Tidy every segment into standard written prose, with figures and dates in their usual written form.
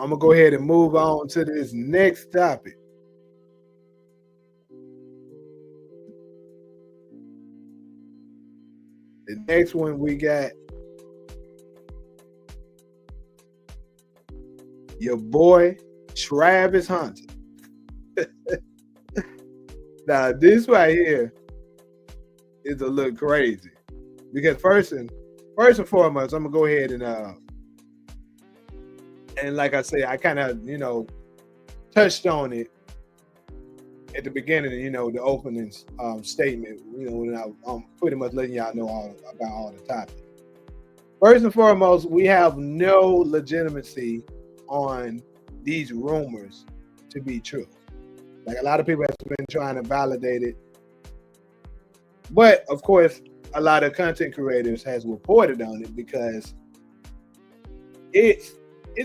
I'm gonna go ahead and move on to this next topic. The next one we got your boy Travis Hunter. Now this right here is a little crazy because first and foremost, I'm gonna go ahead and like I say, I kind of touched on it at the beginning, the opening statement, when I'm pretty much letting y'all know all about all the topics. First and foremost, we have no legitimacy on these rumors to be true. Like a lot of people have been trying to validate it, but of course, a lot of content creators has reported on it because it's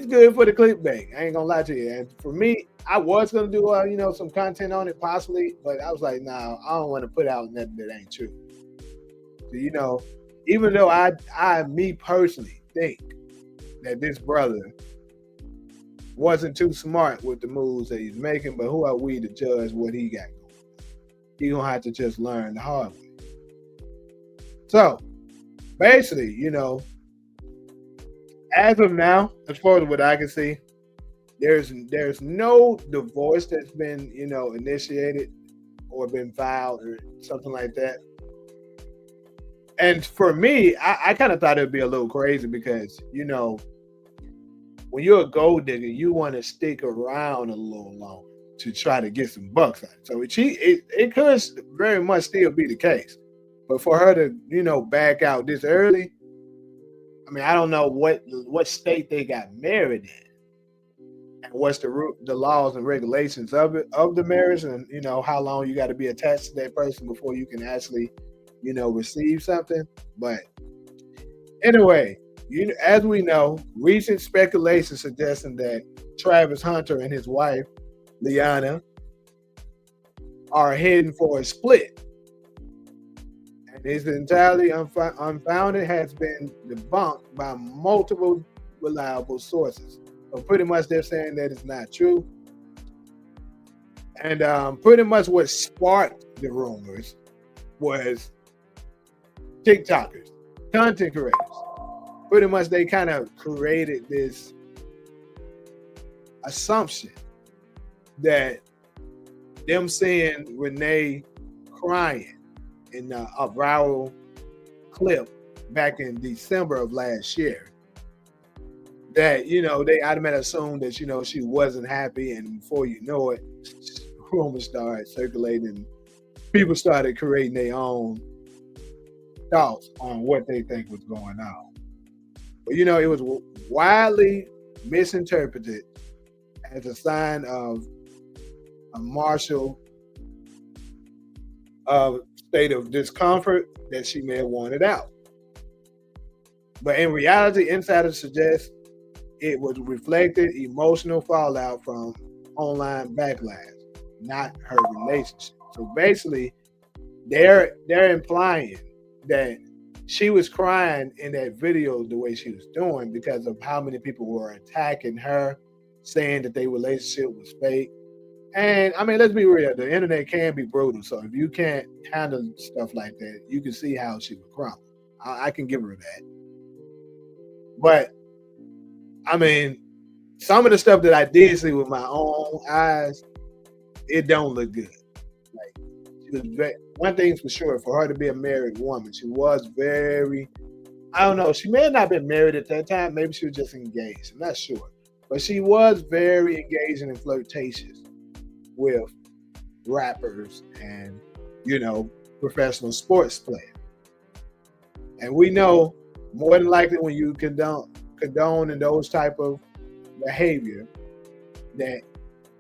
good for the clickbait. I ain't gonna lie to you. And for me, I was gonna do some content on it possibly, but I was like, nah, I don't want to put out nothing that ain't true. So even though me personally think that this brother wasn't too smart with the moves that he's making, but who are we to judge what he got going? He gonna have to just learn the hard way. So basically, as of now, as far as what I can see, there's no divorce that's been initiated or been filed or something like that. And for me, I kind of thought it'd be a little crazy because when you're a gold digger, you want to stick around a little longer to try to get some bucks out. So it could very much still be the case, but for her to back out this early, I mean, I don't know what state they got married in, and what's the laws and regulations of the marriage, and how long you got to be attached to that person before you can actually receive something. But anyway, as we know, recent speculation suggesting that Travis Hunter and his wife Liana are heading for a split. It's entirely unfounded, has been debunked by multiple reliable sources. So pretty much they're saying that it's not true. And pretty much what sparked the rumors was TikTokers, content creators. Pretty much they kind of created this assumption that them seeing Renee crying in a viral clip back in December of last year, that they automatically assumed that she wasn't happy, and before you know it, rumors started circulating. People started creating their own thoughts on what they think was going on. But it was widely misinterpreted as a sign of a martial state of discomfort that she may have wanted out. But in reality, insiders suggest it was reflected emotional fallout from online backlash, not her relationship. So basically, they're implying that she was crying in that video the way she was doing because of how many people were attacking her, saying that their relationship was fake. And I mean, let's be real, the internet can be brutal. So if you can't handle stuff like that, you can see how she would crumble. I can give her that. But I mean, some of the stuff that I did see with my own eyes, it don't look good. Like, one thing's for sure, for her to be a married woman, she was very, I don't know, she may have not been married at that time. Maybe she was just engaged. I'm not sure. But she was very engaging and flirtatious with rappers and, professional sports players. And we know more than likely when you condone in those type of behavior, that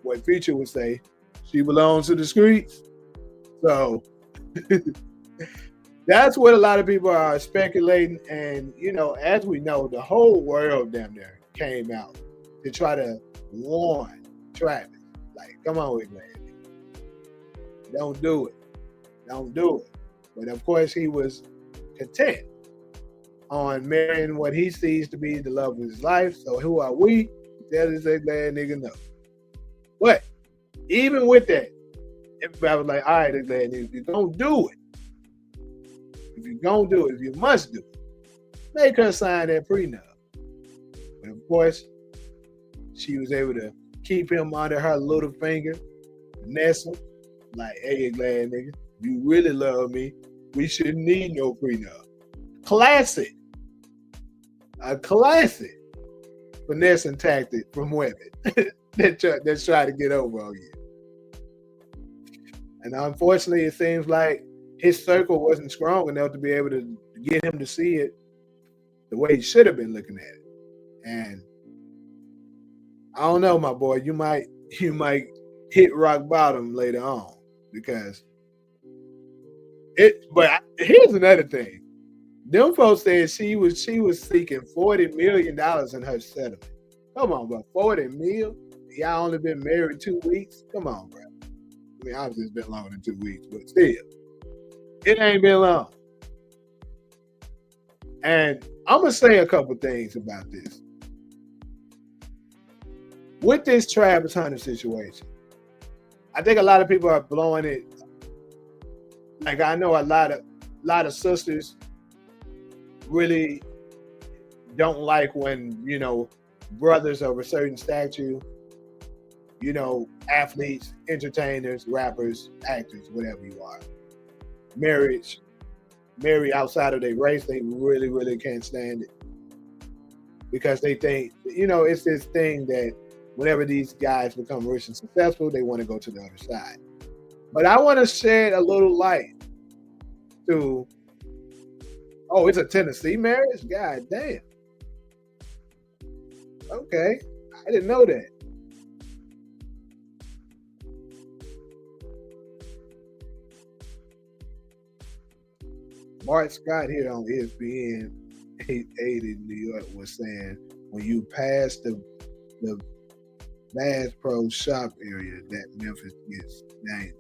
what Future would say, she belongs to the streets. So that's what a lot of people are speculating. And, as we know, the whole world damn near came out to try to warn Travis. Like, come on with that. Don't do it. Don't do it. But of course, he was content on marrying what he sees to be the love of his life. So who are we Tell this ugly ass nigga no. But even with that, everybody was like, all right, ugly ass nigga, if you don't do it, if you don't do it, if you must do it, make her sign that prenup. But of course, she was able to keep him under her little finger, finesse him, like, hey, glad nigga, if you really love me, we shouldn't need no prenup. Classic. A classic finessing tactic from women that try to get over on you. And unfortunately, it seems like his circle wasn't strong enough to be able to get him to see it the way he should have been looking at it. And I don't know, my boy, you might hit rock bottom later on because but here's another thing. Them folks said she was seeking $40 million in her settlement. Come on, bro. 40 mil? Y'all only been married 2 weeks? Come on, bro. I mean, obviously it's been longer than 2 weeks, but still. It ain't been long. And I'm going to say a couple things about this. With this Travis Hunter situation, I think a lot of people are blowing it. Like, I know a lot of sisters really don't like when, brothers of a certain stature, athletes, entertainers, rappers, actors, whatever you are, marry outside of their race. They really, really can't stand it because they think, it's this thing that whenever these guys become rich and successful, they want to go to the other side. But I want to shed a little light to, it's a Tennessee marriage? God damn. Okay. I didn't know that. Mark Scott here on ESPN 880 New York was saying, when you pass the Bass Pro Shop area, that Memphis gets dangerous.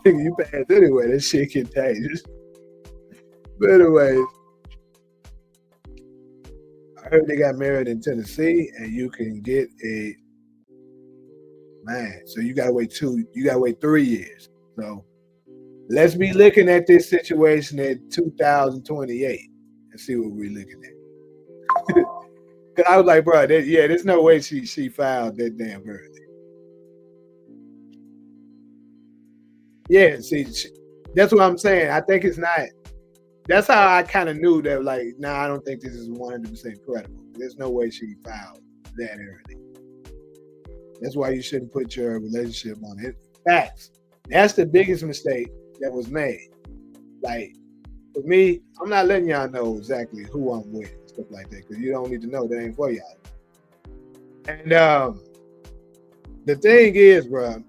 You pass anyway, that shit get dangerous. But anyways, I heard they got married in Tennessee, and you can get so you gotta wait 3 years. So let's be looking at this situation at 2028 and see what we're looking at. Cause I was like, bro, there's no way she filed that damn early. Yeah, see, that's what I'm saying. I think it's not. That's how I kind of knew that, like, I don't think this is 100% credible. There's no way she filed that early. That's why you shouldn't put your relationship on it. Facts. That's the biggest mistake that was made. Like, for me, I'm not letting y'all know exactly who I'm with and stuff like that, because you don't need to know. That ain't for y'all. And the thing is, bro,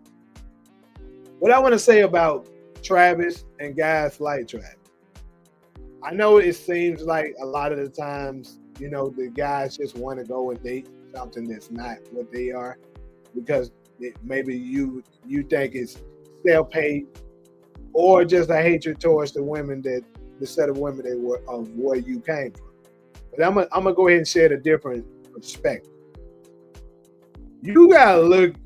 what I want to say about Travis and guys like Travis, I know it seems like a lot of the times, the guys just want to go and date something that's not what they are, because maybe you think it's self-hate or just a hatred towards the set of women of where you came from. But I'm gonna go ahead and share a different perspective. You gotta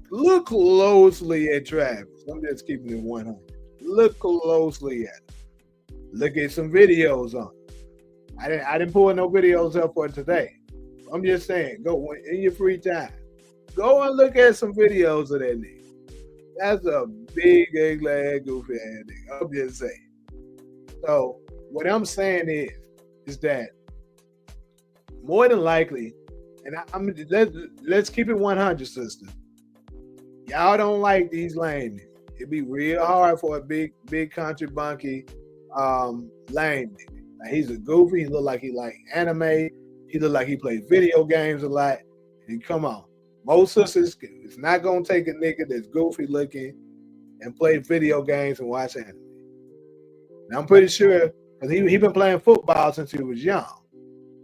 look closely at Travis. I'm just keeping it 100. Look closely at him. Look at some videos on it. I didn't pull no videos up for today. I'm just saying, go in your free time. Go and look at some videos of that nigga. That's a big, ugly, goofy ass nigga. I'm just saying. So what I'm saying is that more than likely, and let's keep it 100, sister. Y'all don't like these lame niggas. It'd be real hard for a big country bunky lame nigga. Like, he's a goofy. He look like he like anime. He look like he plays video games a lot. And come on, most sisters, it's not gonna take a nigga that's goofy looking and play video games and watch anime. And I'm pretty sure, because he been playing football since he was young.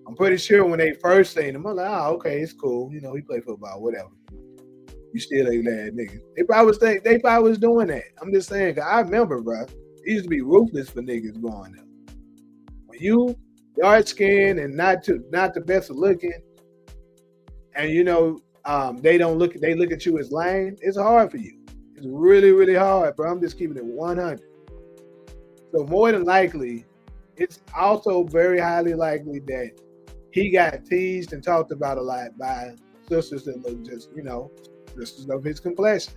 I'm pretty sure when they first seen him, I'm like, okay, it's cool. He play football, whatever. You still ain't that nigga. They probably was doing that. I'm just saying, cause I remember, bro, it used to be ruthless for niggas growing up. When you dark skinned and not the best of looking, and they look at you as lame, it's hard for you. It's really, really hard, bro. I'm just keeping it 100. So more than likely, it's also very highly likely that he got teased and talked about a lot by sisters that look just, sisters of his complexion.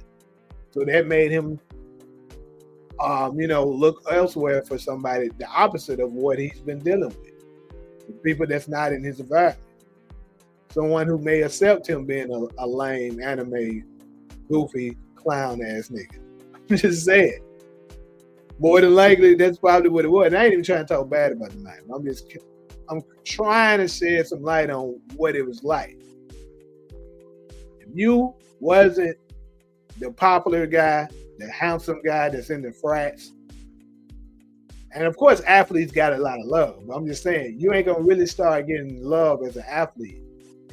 So that made him, look elsewhere for somebody the opposite of what he's been dealing with. People that's not in his environment. Someone who may accept him being a lame, anime, goofy, clown ass nigga. I'm just saying. More than likely, that's probably what it was. And I ain't even trying to talk bad about the night. I'm trying to shed some light on what it was like. If you wasn't the popular guy, the handsome guy that's in the frats, and of course, athletes got a lot of love. But I'm just saying, you ain't gonna really start getting love as an athlete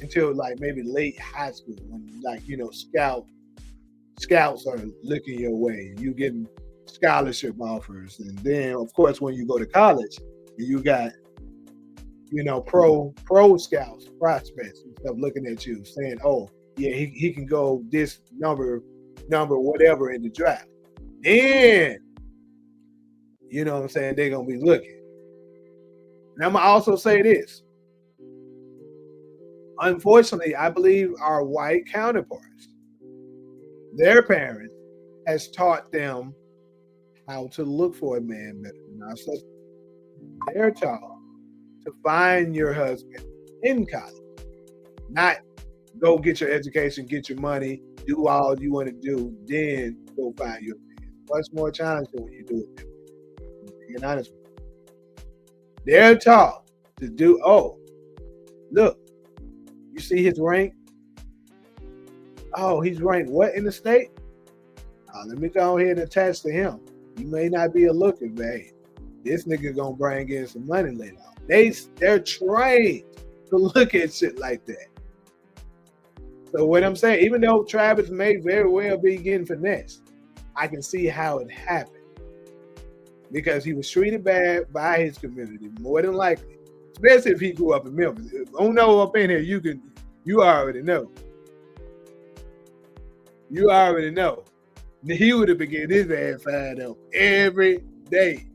until like maybe late high school, when scouts are looking your way. You getting scholarship offers, and then of course when you go to college, you got pro scouts, prospects and stuff looking at you saying, oh yeah, he can go this number whatever in the draft. Then you know what I'm saying, they're gonna be looking. And I'm gonna also say this. Unfortunately, I believe our white counterparts, their parents has taught them how to look for a man better than us. So they're taught to find your husband in college, not go get your education, get your money, do all you want to do, then go find your man. Much more challenging when you do it. Being honest with you, they're taught to do. Oh, look, you see his rank? Oh, he's ranked what in the state? Let me go ahead and attach to him. You may not be a looker, but hey, this nigga gonna bring in some money later on. They're trained to look at shit like that. So what I'm saying, even though Travis may very well be getting finessed, I can see how it happened. Because he was treated bad by his community, more than likely. Especially if he grew up in Memphis. If I don't know up in here, you already know. You already know. He would have been getting his ass fired up every day.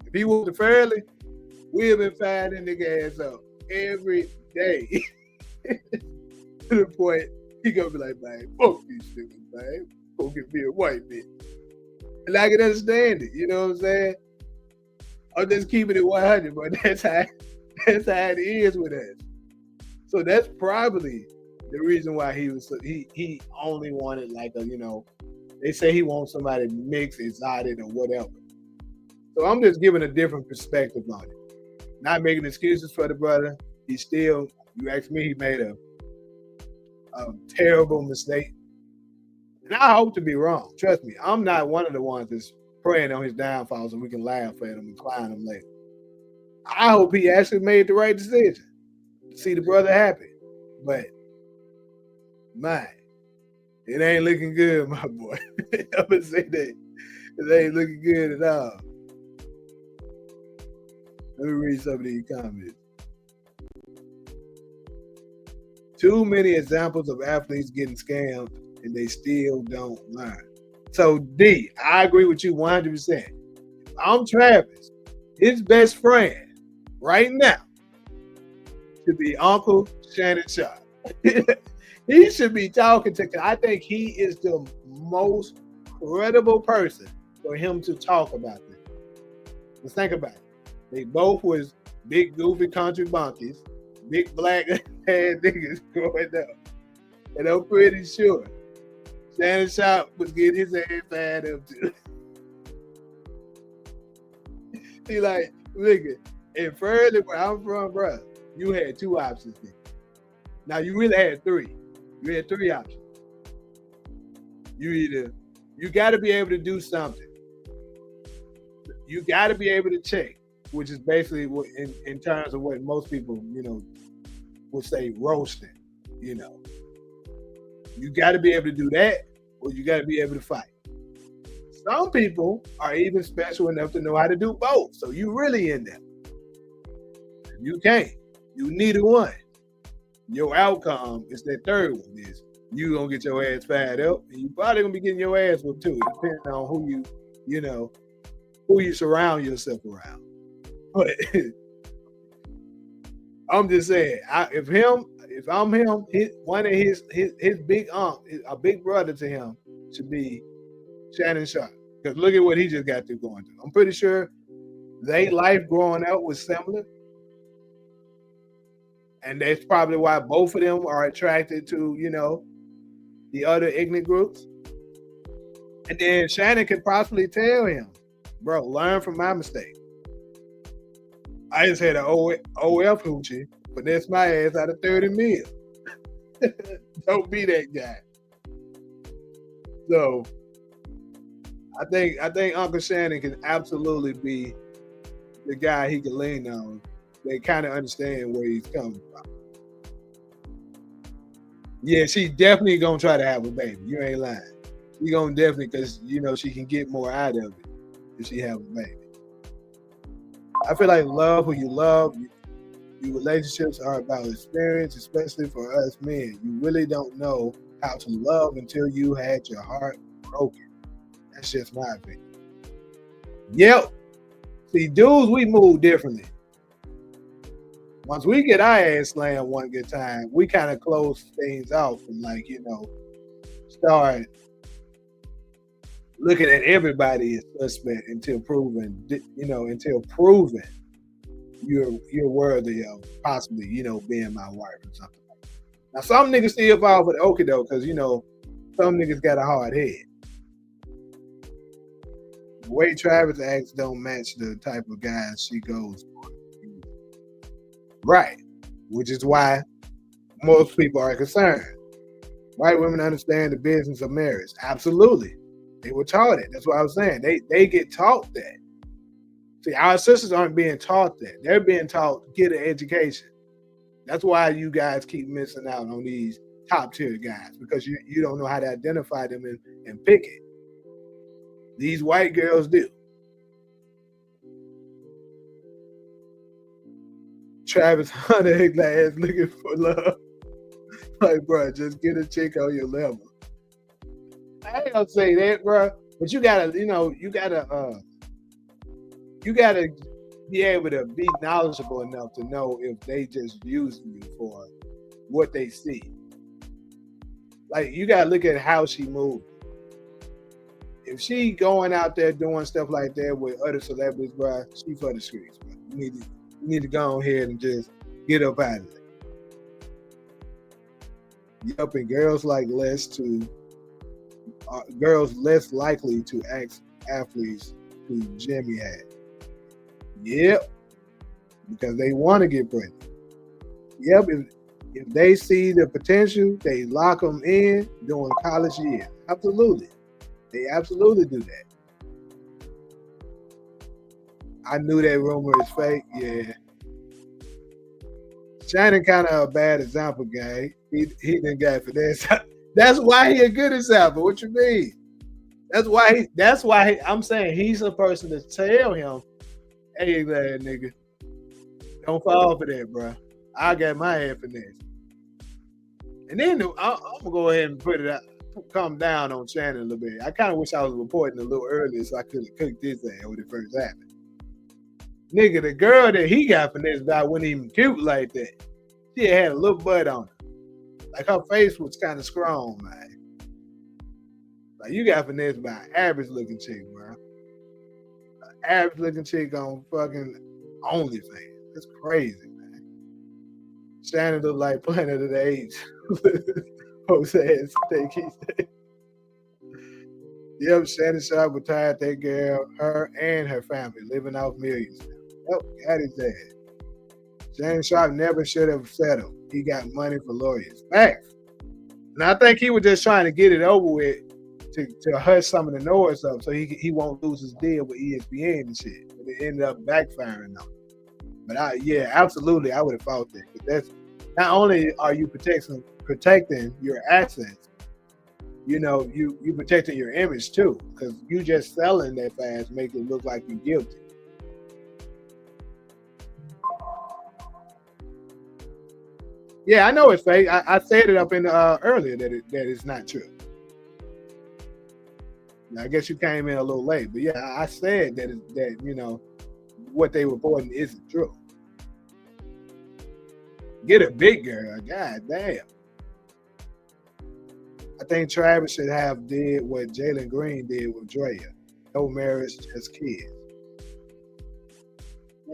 If he went to Fairleigh, we'd have been firing nigga ass up every day. To the point, he gonna be like, man, fuck these niggas, man. Go get me a white bitch. And I can understand it, you know what I'm saying? I'm just keeping it 100, but that's how it is with us. So that's probably the reason why he only wanted like a, they say he wants somebody mixed, exotic, or whatever. So I'm just giving a different perspective on it. Not making excuses for the brother. He still, you ask me, he made a terrible mistake. And I hope to be wrong. Trust me, I'm not one of the ones that's praying on his downfall so we can laugh at him and clown him later. I hope he actually made the right decision. See the brother happy. But, man, it ain't looking good, my boy. I'm going to say that. It ain't looking good at all. Let me read some of these comments. Too many examples of athletes getting scammed and they still don't learn. So, D, I agree with you 100%. I'm Travis. His best friend right now should be Uncle Shannon Sharp. He should be talking to, I think he is the most credible person for him to talk about this. Let's think about it. They both was big goofy country bunkies, big black ass niggas growing up. And I'm pretty sure Shannon Sharp was getting his ass fired up too. He like, nigga, in Fairleigh, where I'm from, bro, you had two options then. Now you really had three. You had three options. You got to be able to do something. You got to be able to check, which is basically what in terms of what most people, would say roasting, You got to be able to do that, or you got to be able to fight. Some people are even special enough to know how to do both. So you really in there. You can't. You neither one. Your outcome is that third one is you gonna get your ass fired up, and you probably gonna be getting your ass whooped too, depending on who who you surround yourself around. But I'm just saying, if I'm him, one of his big a big brother to him should be Shannon Sharp. Because look at what he just got through going through. I'm pretty sure they life growing up was similar. And that's probably why both of them are attracted to, the other ignorant groups. And then Shannon could possibly tell him, bro, learn from my mistake. I just had an OF hoochie, but that's my ass out of 30 mil. Don't be that guy. So I think Uncle Shannon can absolutely be the guy he can lean on. They kind of understand where he's coming from. Yeah, she definitely gonna try to have a baby. You ain't lying. She gonna definitely, because she can get more out of it if she have a baby. I feel like love who you love. Your relationships are about experience, especially for us men. You really don't know how to love until you had your heart broken. That's just my opinion. Yep. See, dudes, we move differently. Once we get our ass slammed one good time, we kind of close things out from start looking at everybody as suspect until proven you're worthy of possibly, being my wife or something. Now some niggas still fall for the okie doke because some niggas got a hard head. The way Travis acts don't match the type of guys she goes for. Right. Which is why most people are concerned. White women understand the business of marriage. Absolutely. They were taught it. That's what I was saying. They get taught that. See, our sisters aren't being taught that. They're being taught get an education. That's why you guys keep missing out on these top tier guys, because you don't know how to identify them and pick it. These white girls do. Travis Hunter glass looking for love. Like, bro, just get a chick on your level. I ain't gonna say that, bro, but you gotta be able to be knowledgeable enough to know if they just using you for what they see. Like, you gotta look at how she moves. If she going out there doing stuff like that with other celebrities, bro, she for the streets, bro. You need to go on here and just get up out of it. Yup, and girls less likely to ask athletes who Jimmy had. Yep, because they want to get pregnant. Yep, if they see the potential, they lock them in during college years. Absolutely, they absolutely do that. I knew that rumor is fake. Yeah, Shannon kind of a bad example, guy. He didn't got for that. That's why he a good example. What you mean? That's why I'm saying he's a person to tell him, hey, that nigga, don't fall for that, bro. I got my head for this. And then I'm gonna go ahead and put it out, calm down on Shannon a little bit. I kind of wish I was reporting a little earlier so I could have cooked this ass when it first happened. Nigga, the girl that he got finessed by wasn't even cute like that. She had a little butt on her. Like, her face was kind of strong, man. Like, you got finessed by an average looking chick, bro. An average looking chick on fucking OnlyFans. That's crazy, man. Shannon looked like Planet of the Apes. Jose think he said. Yep, Shannon Sharp retired that girl, her and her family, living off millions. Yep, got his ass. Shannon Sharp never should have settled. He got money for lawyers. Facts. And I think he was just trying to get it over with to hush some of the noise up so he won't lose his deal with ESPN and shit. But it ended up backfiring on him. But absolutely, I would have fought that. But that's not only are you protecting your assets, you protecting your image too, because you just selling that fast make it look like you're guilty. Yeah, I know it's fake. I said it up in earlier that it's not true. Now, I guess you came in a little late, but yeah, I said that what they reporting isn't true. Get a big girl, god damn. I think Travis should have did what Jalen Green did with Drea. No marriage, just kids.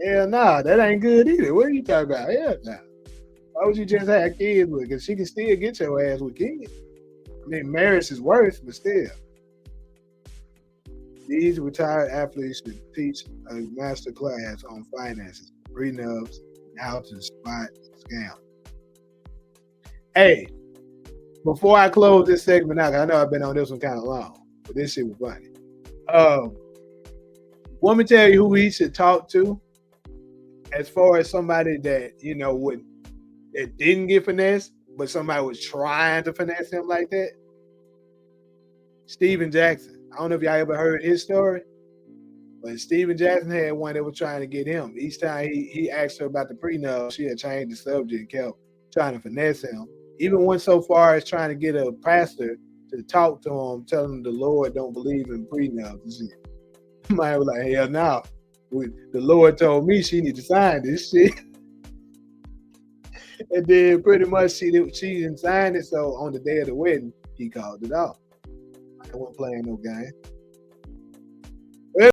Hell nah, that ain't good either. What are you talking about? Hell nah. Why would you just have kids with? Because she can still get your ass with kids. I mean, marriage is worse, but still. These retired athletes should teach a master class on finances, prenups, and how to spot scam. Hey, before I close this segment out, I know I've been on this one kind of long, but this shit was funny. Want me to tell you who he should talk to as far as somebody that that didn't get finessed, but somebody was trying to finesse him like that? Steven Jackson. I don't know if y'all ever heard his story, but Steven Jackson had one that was trying to get him. Each time he asked her about the prenup, she had changed the subject and kept trying to finesse him. Even went so far as trying to get a pastor to talk to him, telling him the Lord don't believe in prenups and shit. Mine was like, hell no. The Lord told me she need to sign this shit. And then pretty much she didn't sign it. So on the day of the wedding, he called it off. I wasn't playing no game.